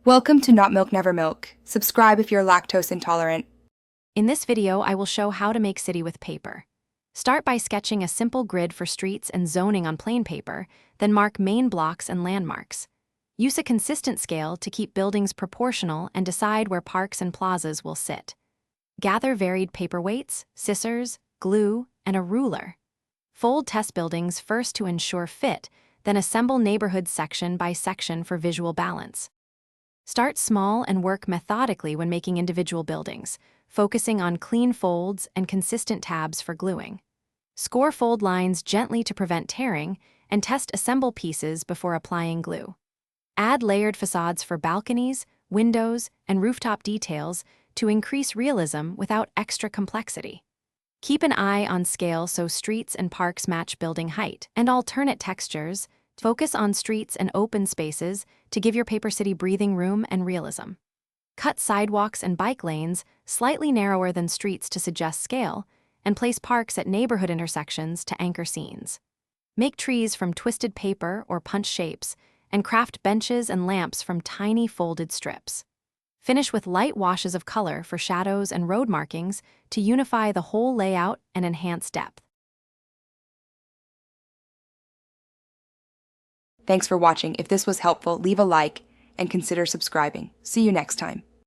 Welcome to Not Milk Never Milk. Subscribe if you're lactose intolerant. In this video, I will show how to make city with paper. Start by sketching a simple grid for streets and zoning on plain paper, then mark main blocks and landmarks. Use a consistent scale to keep buildings proportional and decide where parks and plazas will sit. Gather varied paperweights, scissors, glue, and a ruler. Fold test buildings first to ensure fit, then assemble neighborhoods section by section for visual balance. Start small and work methodically when making individual buildings, focusing on clean folds and consistent tabs for gluing. Score fold lines gently to prevent tearing, and test assemble pieces before applying glue. Add layered facades for balconies, windows, and rooftop details to increase realism without extra complexity. Keep an eye on scale so streets and parks match building height, and alternate textures. Focus on streets and open spaces to give your paper city breathing room and realism. Cut sidewalks and bike lanes slightly narrower than streets to suggest scale, and place parks at neighborhood intersections to anchor scenes. Make trees from twisted paper or punch shapes, and craft benches and lamps from tiny folded strips. Finish with light washes of color for shadows and road markings to unify the whole layout and enhance depth. Thanks for watching. If this was helpful, leave a like and consider subscribing. See you next time.